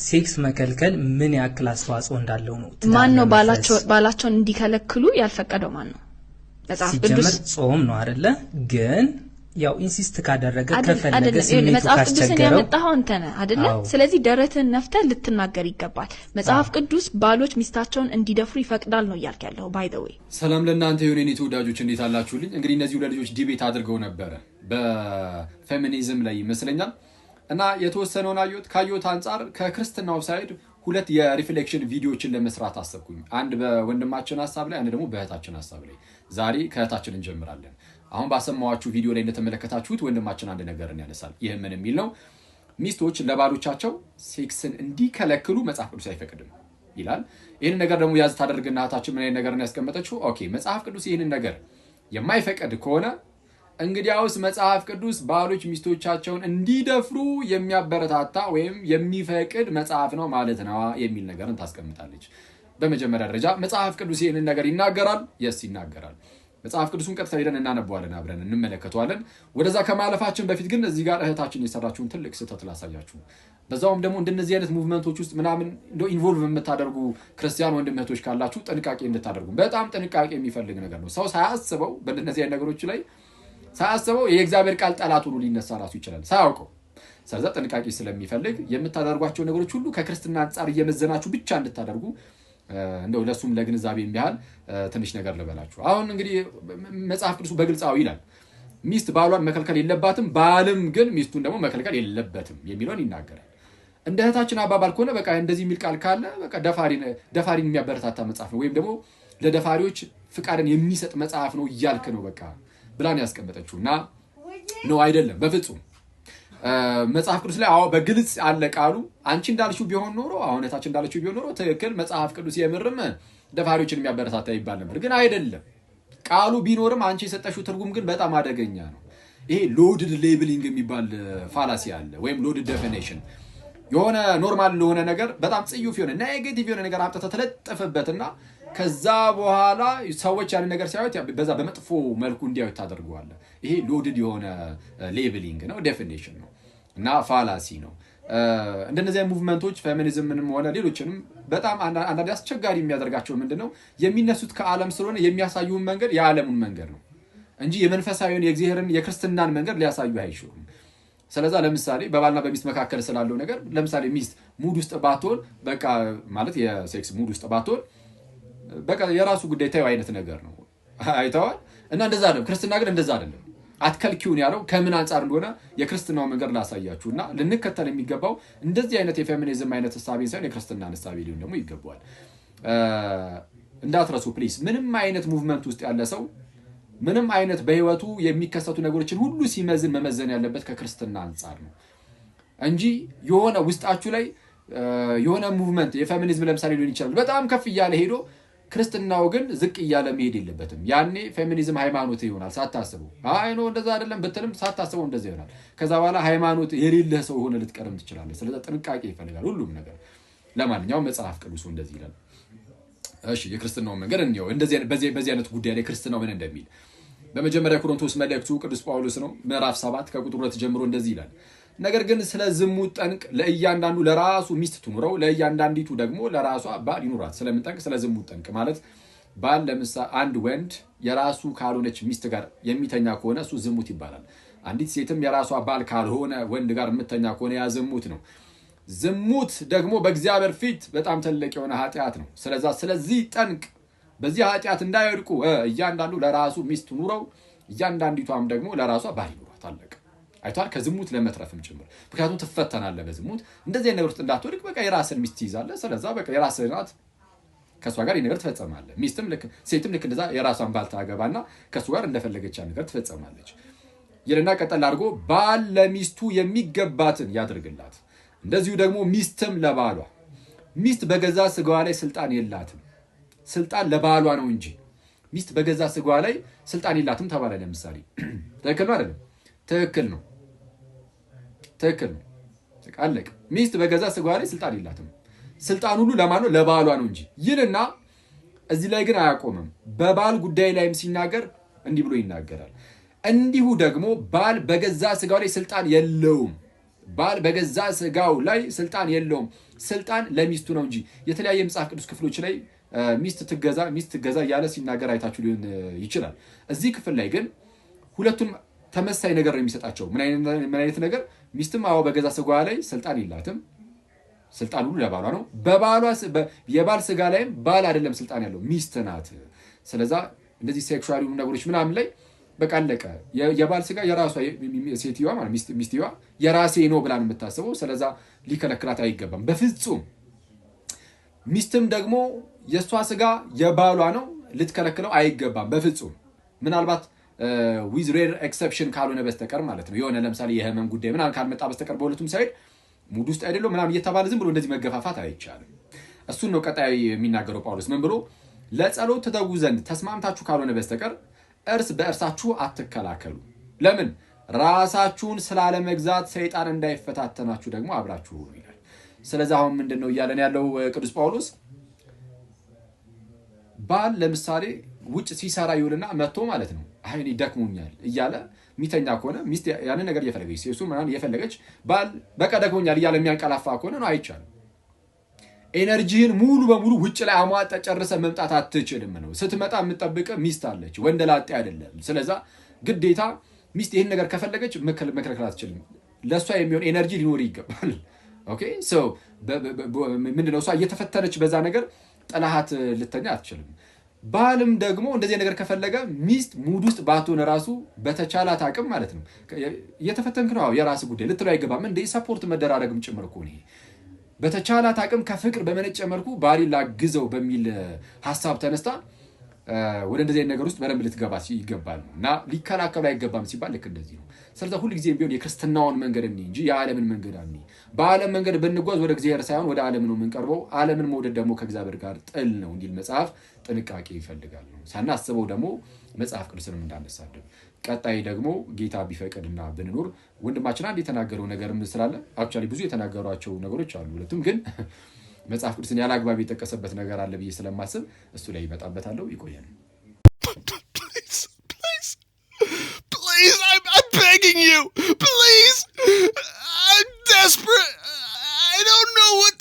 ሴክስ መከልከል ምን ያክል አስተዋጽኦ እንዳለው ነው ማን ነው ባላቸውን እንዲከለክሉ ያልፈቀደው ማን ነው መጽሐፍ ቅዱስ ጾም ነው አይደለ ግን ያው ኢንሲስት ካደረገ ከፈለገ መጽሐፍ ቅዱስን ያመጣው አንተ ነህ አይደለ ስለዚህ ደረትን ነፍተህ ልትናገር ይገባል መጽሐፍ ቅዱስ ባሎች ሚስታቸውን እንዲደፍሩ ይፈቅዳል ነው ያልከው ያለው ባይ ዘ ዌይ ሰላም ለእናንተ የኔ ተወዳጆች እንዴት አላችሁልኝ እንግዲህ እነዚህ ሁለት ልጆች ዲቤት አድርገው ነበር በፌሚኒዝም ላይ ይመስለኛል እና የተወሰነውን ካየሁት አንፃር ከክርስትናው ሳይድ ሁለት የሪፍሌክሽን ቪዲዮዎችን ለመስራት አሰብኩኝ አንድ በወንድማችን ሐሳብ ላይ አንድ ደግሞ በእህታችን ሐሳብ ላይ ዛሬ ከእህታችን እንጀምራለን አሁን ባሰማዋችሁ ቪዲዮ ላይ እንደተመለከታችሁት ወንድማችን አንድ ነገርን ያነሳል ይሄ ምን የሚል ነው ሚስቶች ለባሎቻቸው ሴክስን እንዲከለክሉ መጽሐፍ ቅዱስ አይፈቅድም ይላል ይሄን ነገር ደግሞ ያዝ ታደርግና እህታችን ምን አይነት ነገርን ያስቀመጠችው ኦኬ መጽሐፍ ቅዱስ ይሄን ነገር የማይፈቅድ ከሆነ እንግዲያውስ መጽሐፍ ቅዱስ ባሎች ሚስቶቻቸውን እንዲደፍሩ የሚያበረታታ ወይም የሚፈቅድ መጽሐፍ ነው ማለት ነው የሚል ነገርን ታስቀምጣለች በመጀመሪያ ደረጃ መጽሐፍ ቅዱስ ይሄን ነገር ይናገራል yes ይናገራል መጽሐፍ ቅዱስን ቀጥታ ሄደን እናነባዋለን አብረን እንመለከተዋለን ወደዛ ከማለፋችን በፊት ግን እዚህ ጋር እህታችን የሰራችውን ትልቅ ስህተት ላሳያችሁ በዛውም ደግሞ እንደነዚህ አይነት ሙቭመንቶች ውስጥ ምናምን ኢንቮልቭ የምታደርጉ ክርስቲያን ወንድም እህቶች ካላችሁ ጥንቃቄ እንድታደርጉ በጣም ጥንቃቄ የሚፈልግ ነገር ነው ሰው ሳያስበው በእነዚህ አይነት ነገሮች ላይ ሳያስበው የእግዚአብሔር ቃል ጠላት ሆኖ ሊነሳ ራሱ ይችላል ሳያውቀው ስለዚህ ጥንቃቄ ስለሚፈልግ የምታደርጓቸው ነገሮች ሁሉ ከክርስትና አንፃር እየመዘናችሁ ብቻ እንድታደርጉ እንደው ለሱም ለግንዛቤ የሚያህል ትንሽ ነገር ልበላችሁ አሁን እንግዲህ መጽሐፍ ቅዱስ በግልጽ ይላል ሚስት ባሏን መከልከል የለባትም ባልም ግን ሚስቱን ደግሞ መከልከል የለበትም የሚለውን ይናገራል እንደ እህታችን አባባል ከሆነ በቃ እንደዚህ የሚል ቃል ካለ በቃ ደፋሪን የሚያበረታታ መጽሐፍ ነው ወይም ደግሞ ለደፋሪዎች ፍቃድን የሚሰጥ መጽሐፍ ነው ይያልክ ነው በቃ ብላን ያስቀመጠችውና ነው አይደለም በፍጹም መጽሐፍ ቅዱስ ላይ በግልጽ አለ ቃሉ አንቺ እንዳልሽው ቢሆን ኖሮ አሁን እህታችን እንዳልሽው ቢሆን ኖሮ ትክክል መጽሐፍ ቅዱስ የምርም ደፋሪዎችን የሚያበረታታ ይባል ነበር ግን አይደለም ቃሉ ቢኖርም አንቺ የሰጠሽው ትርጉም ግን በጣም አደገኛ ነው ይሄ ሎድድ ሌብሊንግ የሚባል ፋላሲ አለ ወይም ሎድድ ዴፊኒሽን የሆነ ኖርማል ለሆነ ነገር በጣም ጽዩፍ የሆነ ኔጌቲቭ የሆነ ነገር አምጥተህ ተለጠፈበትና ከዛ በኋላ ሰዎች ያን ነገር ሲያዩት በዛ በመጥፎ መልኩ እንዲያዩት ታደርገዋለህ ይሄ ሎድድ የሆነ ሌብሊንግ ነው ዴፊኒሽን ነው እና ፋላሲ ነው እንደነዚህ ሙቭመንቶች ፌሚኒዝምንም ሆነ ሌሎችንም በጣም አንዳንድ አስቸጋሪ የሚያደርጋቸው ምንድነው የሚነሱት ከዓለም ስለሆነ የሚያሳዩን መንገድ የዓለሙን መንገድ ነው እንጂ የመንፈሳዊውን የእግዚአብሔርን የክርስትናን መንገድ ሊያሳዩ አይችሉም ስለዛ ለምሳሌ በባልና በሚስት መካከል ስላለው ነገር ለምሳሌ ሚስት ሙድ ውስጥ ባትሆን በቃ ማለት የሴክስ ሙድ ውስጥ ባትሆን በቃ የራሱ ጉዳይ ታዩ አይነት ነገር ነው አይተዋል እና እንደዛ ነው ክርስትና ግን እንደዛ አይደለም አትከልኪውን ያለው ከምን አንፃር እንደሆነ የክርስትናው መንገድ ላሳያችሁና ልንከተል የሚገባው እንደዚህ አይነት የፌሚኒዝም አይነት ሐሳብ ሳይሆን የክርስትና ሐሳብ ሊሆን ደግሞ ይገባዋል እንዳትረሱ ፕሊዝ ምንም አይነት ሙቭመንት ውስጥ ያለ ሰው ምንም አይነት በህይወቱ የሚከሰቱ ነገሮችን ሁሉ ሲመዝን መመዘን ያለበት ከክርስትና አንፃር ነው እንጂ የሆነ ውስጣችሁ ላይ የሆነ ሙቭመንት የፌሚኒዝም ለምሳሌ ሊሆን ይችላል በጣም ከፍ ይያለ ሄዶ ክርስትናው ግን ዝቅ ይያለ መሄድ የለበትም ያኔ ፌሚኒዝም ሃይማኖት ይሆናል ሳታስቡ ነው እንደዛ አይደለም በተለም ሳታስበው እንደዛ ይሆናል ከዛ በኋላ ሃይማኖት የሌለ ሰው ሆነ ልትቀርም ትችላለህ ስለዚህ ጥንቃቄ ይፈልጋል ሁሉም ነገር ለማንኛውም መጽሐፍ ቅዱስ እንደዚህ ይላል እሺ የክርስትናው መንገድ እንየው እንደዚህ በዚህ አይነት ጉዳይ ላይ ክርስትናው ምን እንደሚል በመጀመሪያ ቆሮንቶስ መልእክቱ ቅዱስ ጳውሎስ ነው ምዕራፍ 7 ከቁጥር 2 ጀምሮ እንደዚህ ይላል ነገር ግን ስለ ዝሙት ጠንቅ ለእያንዳንዱ ለራሱ ሚስት ትኑረው ለእያንዳንዲቱ ደግሞ ለራሷ ባል ይኑራት ስለምን ጠንቅ ስለ ዝሙት ጠንቅ ማለት ባል ለምሳሌ አንድ ወንድ የራሱ ካልሆነች ሚስት ጋር የሚተኛ ከሆነ እሱ ዝሙት ይባላል አንዲት ሴትም የራሷ ባል ካልሆነ ወንድ ጋር የምትተኛ ከሆነ ያ ዝሙት ነው ዝሙት ደግሞ በእግዚአብሔር ፊት በጣም ትልቅ የሆነ ኃጢአት ነው ስለዚህ ጠንቅ በዚህ ኃጢአት እንዳይወድቁ እያንዳንዱ ለራሱ ሚስት ኑረው እያንዳንዲቷም ደግሞ ለራሷ ባል ይኑራት አለቀ አይቷል ከዝሙት ለመትረፍም ጭምር ምክንያቱም ትፈተናለህ በዝሙት እንደዚህ አይነት ነገር እንዳትወድቅ በቃ የራስን ሚስት ይዛለህ ስለዛ በቃ የራስህ ናት ከሷ ጋር ይነገር ትፈጸማለህ ሚስትም ሴትም እንደዛ የራሷን ባል ታገባና ከሱ ጋር እንደፈለገች ነገር ትፈጸማለች ይልና ቀጠል አድርጎ ባል ለሚስቱ የሚገባትን ያድርግላት እንደዚሁ ደግሞ ሚስትም ለባሏ ሚስት በገዛ ስጋዋ ላይ ስልጣን የላትም ስልጣን ለባሏ ነው እንጂ ሚስት በገዛ ስጋዋ ላይ ስልጣን የላትም ተባለ ለምሳሌ ትክክል ነው አይደል ትክክል ነው አለቀ ሚስት በገዛ ስጋዋ ላይ ስልጣን የላትም ስልጣን ሁሉ ለማን ነው ለባሏ ነው እንጂ ይልና እዚህ ላይ ግን አያቆምም በባል ጉዳይ ላይም ሲናገር እንዲህ ብሎ ይናገራል እንዲሁ ደግሞ ባል በገዛ ስጋው ላይ ስልጣን የለውም ባል በገዛ ስጋው ላይ ስልጣን የለውም። ስልጣን ለሚስቱ ነው እንጂ የተለያየ መጽሐፍ ቅዱስ ክፍሎች ላይ ሚስት ትገዛ እያለ ሲናገር አይታችሁ ሊሆን ይችላል። እዚህ ክፍል ላይ ግን ሁለቱም ተመሳሳይ ነገር ነው የሚሰጣቸው። ምን አይነት ነገር? ሚስትም አዎ በገዛ ስጋዋ ላይ ስልጣን የላትም። ስልጣን ሁሉ ለባሏ ነው። የባል ስጋ ላይም ባል አይደለም ስልጣን ያለው ሚስት ናት። ስለዛ እንደዚህ ሴክሹዋል ነገሮች ምናምን ላይ በቃ አለቀ። የባል ስጋ የራሷ ሴትዮዋ ማለት ሚስትየዋ የራሴ ነው ብላ ነው የምታስበው። ስለዛ ሊከለክላት አይገባም በፍጹም። ሚስትም ደግሞ የሷ ስጋ የባሏ ነው፣ ልትከለክለው አይገባም በፍጹም። ምናልባት ዊዝ ሬር ኤክሰፕሽን ካልሆነ በስተቀር ማለት ነው። የሆነ ለምሳሌ የህመም ጉዳይ ምናምን ካልመጣ በስተቀር በሁለቱም ሳይድ ሙድ ውስጥ አይደለም ምናምን እየተባለ ዝም ብሎ እንደዚህ መገፋፋት አይቻልም። እሱን ነው ቀጣይ የሚናገረው ጳውሎስ። ምን ብሎ? ለጸሎት ትተጉ ዘንድ ተስማምታችሁ ካልሆነ በስተቀር እርስ በእርሳችሁ አትከላከሉ። ለምን? ራሳችሁን ስላለመግዛት ሰይጣን እንዳይፈታተናችሁ ደግሞ አብራችሁ ሁኑ ይላል። ስለዚህ አሁን ምንድነው እያለን ያለው ቅዱስ ጳውሎስ? ባል ለምሳሌ ውጭ ሲሰራ ይውልና መጥቶ ማለት ነው አይ እኔ ደክሞኛል እያለ ሚተኛ ከሆነ ሚስት ያንን ነገር እየፈለገች ሴሱ ምናምን እየፈለገች ባል በቃ ደክሞኛል እያለ የሚያንቀላፋ ከሆነ ነው አይቻልም። ኤነርጂህን ሙሉ በሙሉ ውጭ ላይ አሟጣ ጨርሰ መምጣት አትችልም ነው። ስትመጣ የምትጠብቅ ሚስት አለች፣ ወንደላጤ አይደለም። ስለዛ ግዴታ ሚስት ይሄን ነገር ከፈለገች መከልከል አትችልም። ለሷ የሚሆን ኤነርጂ ሊኖር ይገባል። ኦኬ ሶ ምንድነው እሷ እየተፈተነች በዛ ነገር ጠላሃት ልተኛ አትችልም። ባልም ደግሞ እንደዚህ ነገር ከፈለገ ሚስት ሙድ ውስጥ ባትሆን ራሱ በተቻላት አቅም ማለት ነው እየተፈተንክ ነው የራስ ጉዳይ ልትለው አይገባም። እንደ ሰፖርት መደራረግም ጭምር እኮ ነው። በተቻላት አቅም ከፍቅር በመነጨ መልኩ ባሊ ላግዘው በሚል ሐሳብ ተነስታ ወደ እንደዚህ ነገር ውስጥ በደንብ ልትገባ ይገባል እና ሊከላከሉ አይገባም ሲባል ልክ እንደዚህ ነው። ስለዚህ ሁሉ ጊዜ ቢሆን የክርስትናውን መንገድ እንጂ የዓለምን መንገድ አንይ። በዓለም መንገድ ብንጓዝ ወደ እግዚአብሔር ሳይሆን ወደ ዓለም ነው የምንቀርበው። ዓለምን መውደድ ደግሞ ከእግዚአብሔር ጋር ጥል ነው እንዲል መጽሐፍ ጥንቃቄ ይፈልጋል ነው። ሳናስበው ደግሞ መጽሐፍ ቅዱስንም እንዳነሳደብ ቀጣይ ደግሞ ጌታ ቢፈቅድና ብንኖር ወንድማችን አንድ የተናገረው ነገርም ስላለ አክቹአሊ ብዙ የተናገሯቸው ነገሮች አሉ። ሁለቱም ግን መጽሐፍ ቅዱስን ያለ አግባብ የጠቀሰበት ነገር አለ ብዬ ስለማስብ እሱ ላይ ይመጣበታለሁ። ይቆያል። Please, I'm begging you. Please. I'm desperate. I don't know what